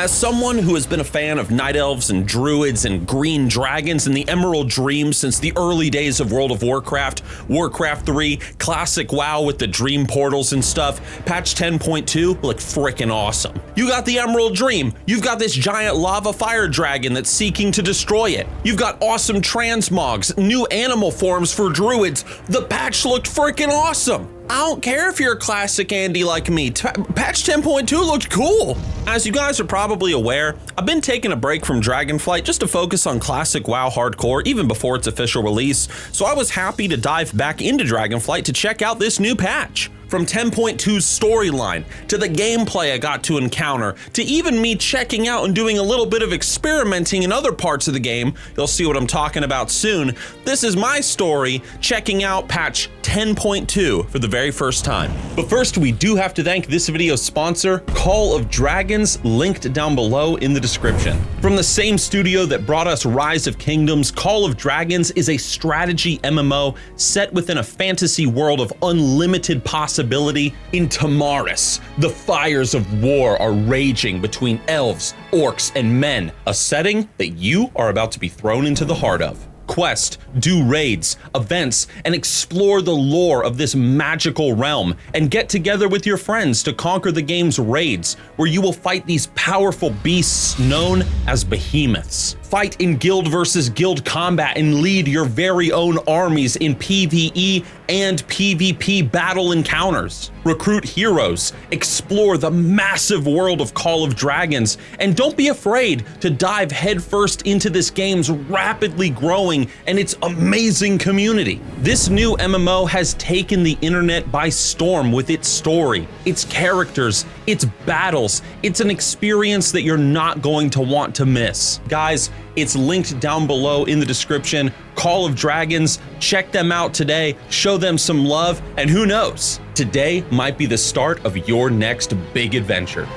As someone who has been a fan of night elves and druids and green dragons and the Emerald Dream since the early days of World of Warcraft, Warcraft 3, classic WoW with the dream portals and stuff, patch 10.2 looked freaking awesome. You got the Emerald Dream, you've got this giant lava fire dragon that's seeking to destroy it. You've got awesome transmogs, new animal forms for druids. The patch looked freaking awesome. I don't care if you're a classic Andy like me, patch 10.2 looked cool. As you guys are probably aware, I've been taking a break from Dragonflight just to focus on classic WoW hardcore even before its official release, so I was happy to dive back into Dragonflight to check out this new patch. From 10.2's storyline, to the gameplay I got to encounter, to even me checking out and doing a little bit of experimenting in other parts of the game, you'll see what I'm talking about soon. This is my story, checking out patch 10.2 for the very first time. But first, we do have to thank this video's sponsor, Call of Dragons, linked down below in the description. From the same studio that brought us Rise of Kingdoms, Call of Dragons is a strategy MMO set within a fantasy world of unlimited possibilities. In Tamaris, the fires of war are raging between elves, orcs, and men, a setting that you are about to be thrown into the heart of. Quest, do raids, events, and explore the lore of this magical realm, and get together with your friends to conquer the game's raids, where you will fight these powerful beasts known as behemoths. Fight in guild versus guild combat and lead your very own armies in PvE and PvP battle encounters. Recruit heroes, explore the massive world of Call of Dragons, and don't be afraid to dive headfirst into this game's rapidly growing and its amazing community. This new MMO has taken the internet by storm with its story, its characters, its battles. It's an experience that you're not going to want to miss. Guys, it's linked down below in the description. Call of Dragons, check them out today, show them some love, and who knows, today might be the start of your next big adventure.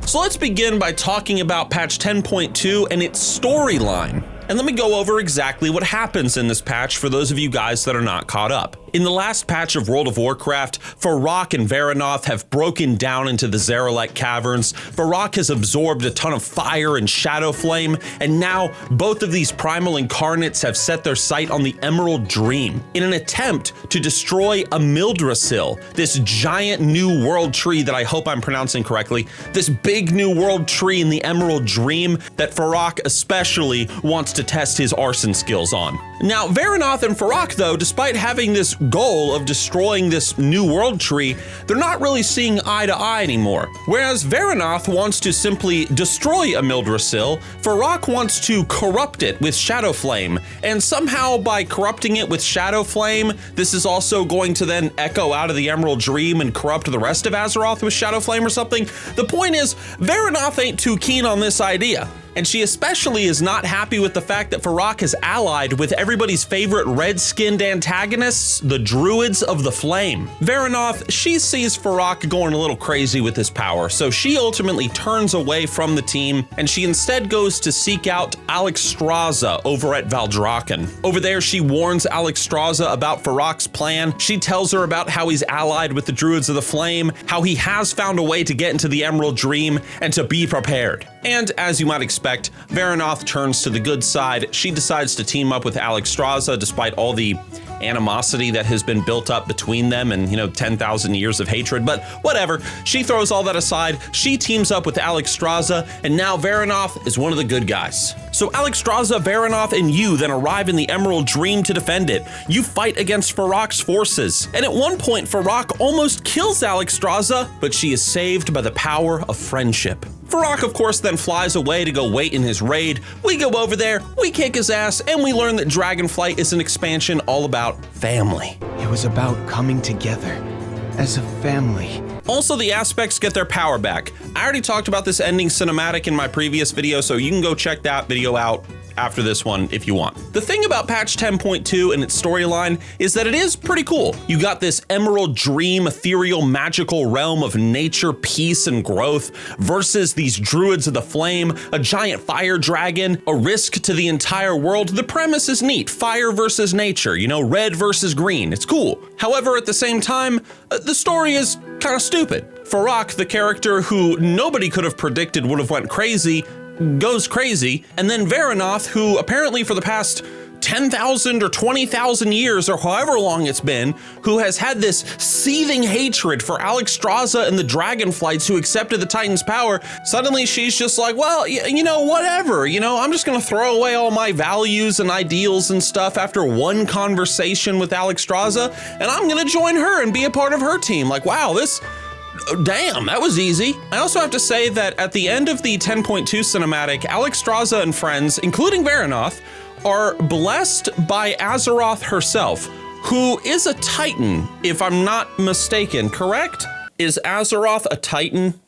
So let's begin by talking about patch 10.2 and its storyline. And let me go over exactly what happens in this patch for those of you guys that are not caught up. In the last patch of World of Warcraft, Varrock and Veranoth have broken down into the Zaralek caverns. Varrock has absorbed a ton of fire and shadow flame, and now both of these primal incarnates have set their sight on the Emerald Dream in an attempt to destroy a Mildrasil, this giant new world tree that I hope I'm pronouncing correctly, this big new world tree in the Emerald Dream that Varrock especially wants to test his arson skills on. Now, Veranoth and Varrock, though, despite having this goal of destroying this new world tree, they're not really seeing eye to eye anymore. Whereas Veranoth wants to simply destroy a Mildrasil, Varrock wants to corrupt it with Shadow Flame, and somehow by corrupting it with Shadow Flame, this is also going to then echo out of the Emerald Dream and corrupt the rest of Azeroth with Shadow Flame or something. The point is, Veranoth ain't too keen on this idea. And she especially is not happy with the fact that Varrock is allied with everybody's favorite red-skinned antagonists, the Druids of the Flame. Veranoth, she sees Varrock going a little crazy with his power, so she ultimately turns away from the team, and she instead goes to seek out Alexstrasza over at Valdrakken. Over there, she warns Alexstrasza about Varrock's plan. She tells her about how he's allied with the Druids of the Flame, how he has found a way to get into the Emerald Dream, and to be prepared. And as you might expect, Veranoth turns to the good side. She decides to team up with Alexstrasza despite all the animosity that has been built up between them and, 10,000 years of hatred, but whatever. She throws all that aside. She teams up with Alexstrasza, and now Veranoth is one of the good guys. So Alexstrasza, Veranoth, and you then arrive in the Emerald Dream to defend it. You fight against Varrock's forces, and at one point, Varrock almost kills Alexstrasza, but she is saved by the power of friendship. Varrock, of course, then flies away to go wait in his raid. We go over there, we kick his ass, and we learn that Dragonflight is an expansion all about family. It was about coming together as a family. Also, the aspects get their power back. I already talked about this ending cinematic in my previous video, so you can go check that video out after this one if you want. The thing about patch 10.2 and its storyline is that it is pretty cool. You got this Emerald Dream, ethereal, magical realm of nature, peace, and growth versus these Druids of the Flame, a giant fire dragon, a risk to the entire world. The premise is neat. Fire versus nature, red versus green. It's cool. However, at the same time, the story is kind of stupid. Farak, the character who nobody could have predicted would have went crazy, goes crazy. And then Varanoth, who apparently for the past 10,000 or 20,000 years or however long it's been, who has had this seething hatred for Alexstrasza and the Dragonflights who accepted the Titan's power, suddenly she's just like, well, you know, whatever, you know, I'm just gonna throw away all my values and ideals and stuff after one conversation with Alexstrasza, and I'm gonna join her and be a part of her team. Like, wow, damn, that was easy. I also have to say that at the end of the 10.2 cinematic, Alexstrasza and friends, including Varanoth, are blessed by Azeroth herself, who is a Titan, if I'm not mistaken, correct? Is Azeroth a Titan?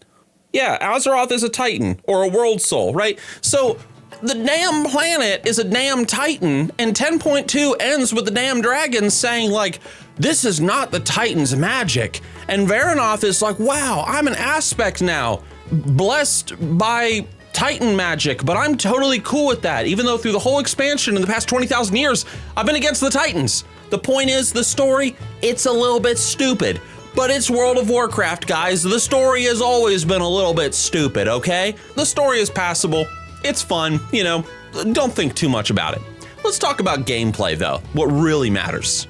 Yeah, Azeroth is a Titan, or a world soul, right? So the damn planet is a damn Titan, and 10.2 ends with the damn dragons saying like, this is not the Titan's magic. And Varanoth is like, wow, I'm an aspect now, blessed by Titan magic, but I'm totally cool with that, even though through the whole expansion in the past 20,000 years, I've been against the Titans. The point is, the story, it's a little bit stupid, but it's World of Warcraft, guys. The story has always been a little bit stupid, okay? The story is passable, it's fun, you know, don't think too much about it. Let's talk about gameplay though, what really matters.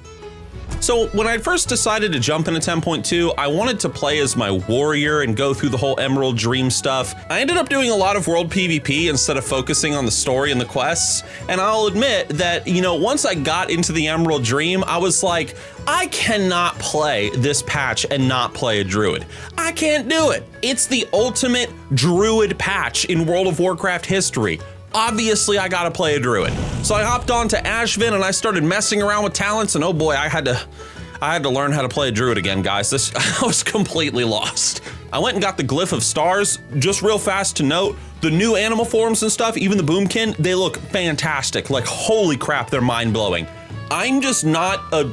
So when I first decided to jump into 10.2, I wanted to play as my warrior and go through the whole Emerald Dream stuff. I ended up doing a lot of world PvP instead of focusing on the story and the quests. And I'll admit that, you know, once I got into the Emerald Dream, I was like, I cannot play this patch and not play a druid. I can't do it. It's the ultimate druid patch in World of Warcraft history. Obviously, I gotta play a druid. So I hopped on to Ashvin and I started messing around with talents, and oh boy, I had to learn how to play a druid again, guys. I was completely lost. I went and got the Glyph of Stars. Just real fast to note, the new animal forms and stuff, even the Boomkin, they look fantastic. Like, holy crap, they're mind-blowing. I'm just not a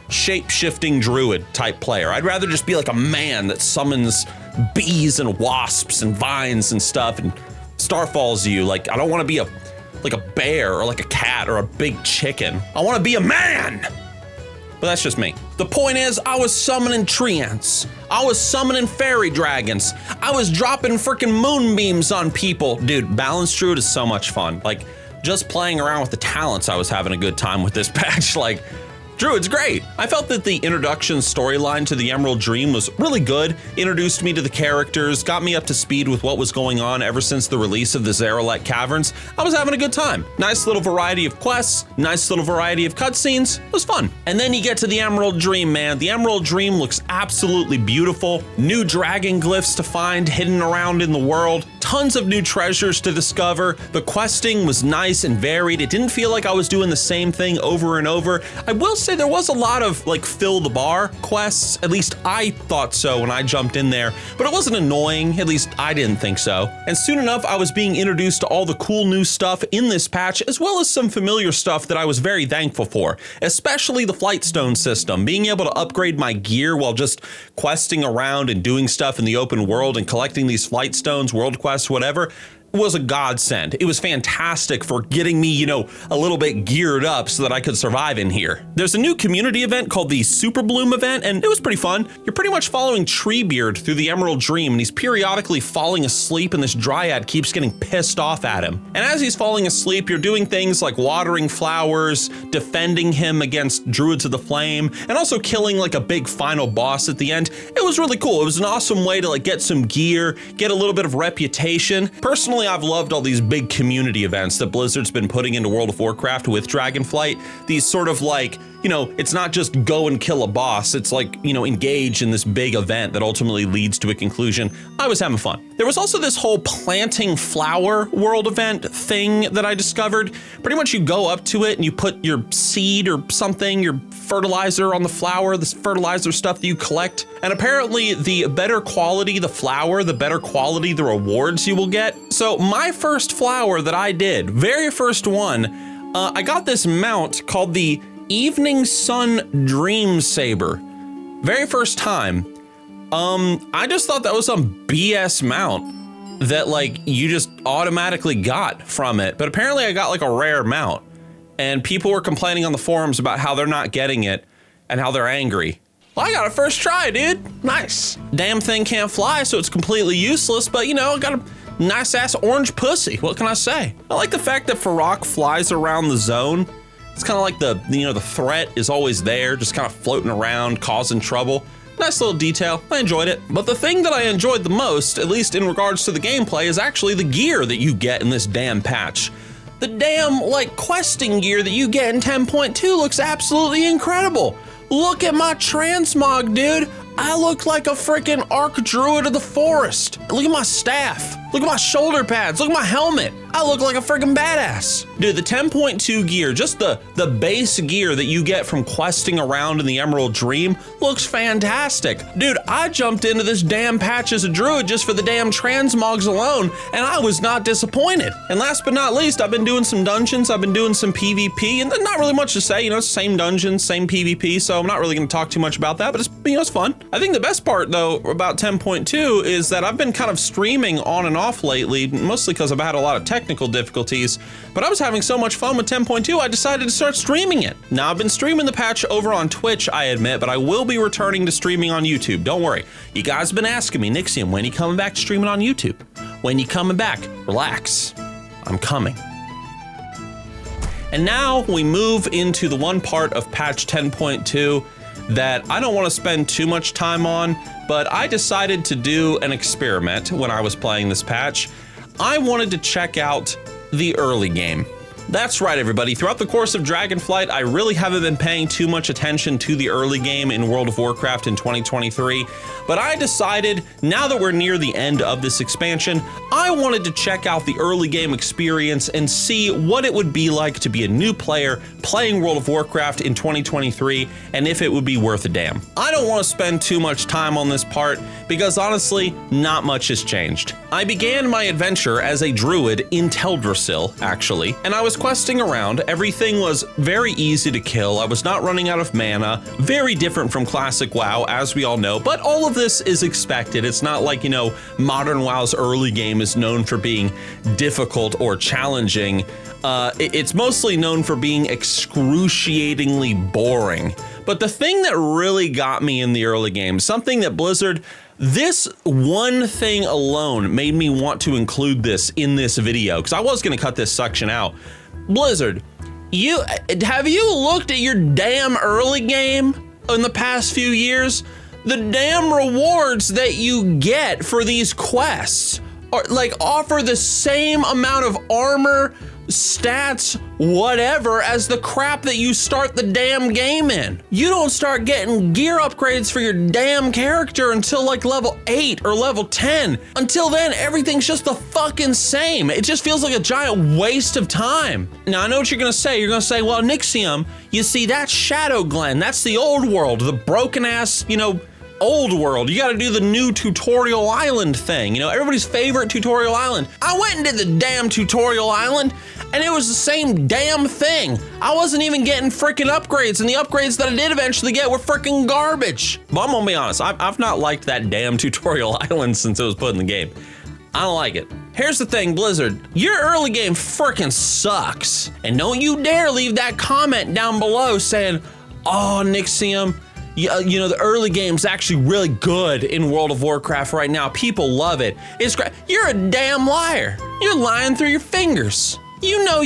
shape-shifting druid type player. I'd rather just be like a man that summons bees and wasps and vines and stuff and starfalls you. Like, I don't want to be like a bear or like a cat or a big chicken. I want to be a man. But that's just me. The point is, I was summoning treants. I was summoning fairy dragons. I was dropping freaking moonbeams on people. Dude, Balanced Druid is so much fun. Like, just playing around with the talents, I was having a good time with this patch. Like, Druid's great. I felt that the introduction storyline to the Emerald Dream was really good, introduced me to the characters, got me up to speed with what was going on ever since the release of the Zaralek Caverns. I was having a good time. Nice little variety of quests, nice little variety of cutscenes. It was fun. And then you get to the Emerald Dream, man. The Emerald Dream looks absolutely beautiful. New dragon glyphs to find hidden around in the world. Tons of new treasures to discover. The questing was nice and varied. It didn't feel like I was doing the same thing over and over. I will say there was a lot of like fill the bar quests. At least I thought so when I jumped in there, but it wasn't annoying. At least I didn't think so. And soon enough, I was being introduced to all the cool new stuff in this patch, as well as some familiar stuff that I was very thankful for, especially the Flightstone system. Being able to upgrade my gear while just questing around and doing stuff in the open world and collecting these Flightstones, world quests, whatever, was a godsend. It was fantastic for getting me, you know, a little bit geared up so that I could survive in here. There's a new community event called the Super Bloom event, and it was pretty fun. You're pretty much following Treebeard through the Emerald Dream, and he's periodically falling asleep, and this dryad keeps getting pissed off at him. And as he's falling asleep, you're doing things like watering flowers, defending him against Druids of the Flame, and also killing like a big final boss at the end. It was really cool. It was an awesome way to like get some gear, get a little bit of reputation. Personally, I've loved all these big community events that Blizzard's been putting into World of Warcraft with Dragonflight. These sort of like, you know, it's not just go and kill a boss. It's like, you know, engage in this big event that ultimately leads to a conclusion. I was having fun. There was also this whole planting flower world event thing that I discovered. Pretty much you go up to it and you put your seed or something, your fertilizer on the flower, this fertilizer stuff that you collect. And apparently the better quality the flower, the better quality the rewards you will get. So my first flower that I did, very first one, I got this mount called the Evening Sun Dream Saber. Very first time. I just thought that was some BS mount that like you just automatically got from it. But apparently I got like a rare mount, and people were complaining on the forums about how they're not getting it and how they're angry. Well, I got it first try, dude. Nice. Damn thing can't fly, so it's completely useless, but you know, got a nice ass orange pussy. What can I say? I like the fact that Farrak flies around the zone. It's kind of like the threat is always there, just kind of floating around, causing trouble. Nice little detail. I enjoyed it. But the thing that I enjoyed the most, at least in regards to the gameplay, is actually the gear that you get in this damn patch. The damn, questing gear that you get in 10.2 looks absolutely incredible. Look at my transmog, dude. I look like a freaking arc druid of the forest. Look at my staff. Look at my shoulder pads. Look at my helmet. I look like a freaking badass. Dude, the 10.2 gear, just the base gear that you get from questing around in the Emerald Dream looks fantastic. Dude, I jumped into this damn patch as a druid just for the damn transmogs alone, and I was not disappointed. And last but not least, I've been doing some dungeons, I've been doing some PvP, and there's not really much to say, you know, same dungeons, same PvP, so I'm not really gonna talk too much about that, but it's, you know, it's fun. I think the best part though about 10.2 is that I've been kind of streaming on and off lately, mostly because I've had a lot of technical difficulties, but I was having so much fun with 10.2, I decided to start streaming it. Now, I've been streaming the patch over on Twitch, I admit, but I will be returning to streaming on YouTube. Don't worry. You guys have been asking me, Nixium, when you coming back to streaming on YouTube? When you coming back? Relax. I'm coming. And now we move into the one part of patch 10.2 that I don't want to spend too much time on, but I decided to do an experiment when I was playing this patch. I wanted to check out the early game. That's right, everybody. Throughout the course of Dragonflight, I really haven't been paying too much attention to the early game in World of Warcraft in 2023, but I decided, now that we're near the end of this expansion, I wanted to check out the early game experience and see what it would be like to be a new player playing World of Warcraft in 2023, and if it would be worth a damn. I don't want to spend too much time on this part, because honestly, not much has changed. I began my adventure as a druid in Teldrassil, actually, and I was questing around. Everything was very easy to kill. I was not running out of mana. Very different from classic WoW, as we all know, but all of this is expected. It's not like, you know, modern WoW's early game is known for being difficult or challenging. It's mostly known for being excruciatingly boring. But the thing that really got me in the early game, something that Blizzard, this one thing alone made me want to include this in this video, because I was going to cut this section out. Blizzard, have you looked at your damn early game in the past few years? The damn rewards that you get for these quests are offer the same amount of armor, stats, whatever, as the crap that you start the damn game in. You don't start getting gear upgrades for your damn character until level 8 or level 10. Until then, everything's just the fucking same. It just feels like a giant waste of time. Now, I know what you're gonna say. You're gonna say, well, Nixium, you see, that's Shadow Glen. That's the old world, the broken ass, you know, old world. You gotta do the new tutorial island thing. You know, everybody's favorite tutorial island. I went and did the damn tutorial island, and it was the same damn thing. I wasn't even getting freaking upgrades, and the upgrades that I did eventually get were freaking garbage. But I'm gonna be honest, I've not liked that damn tutorial island since it was put in the game. I don't like it. Here's the thing, Blizzard, your early game freaking sucks. And don't you dare leave that comment down below saying, oh, Nixium, you know, the early game's actually really good in World of Warcraft right now. People love it. It's great. You're a damn liar. You're lying through your fingers. You know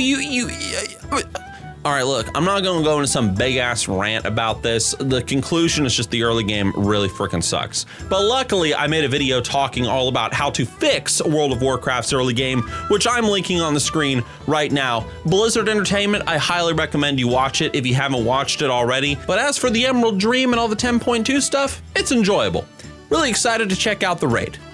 all right, look, I'm not gonna go into some big ass rant about this. The conclusion is just the early game really freaking sucks. But luckily, I made a video talking all about how to fix World of Warcraft's early game, which I'm linking on the screen right now. Blizzard Entertainment, I highly recommend you watch it if you haven't watched it already. But as for the Emerald Dream and all the 10.2 stuff, it's enjoyable. Really excited to check out the raid.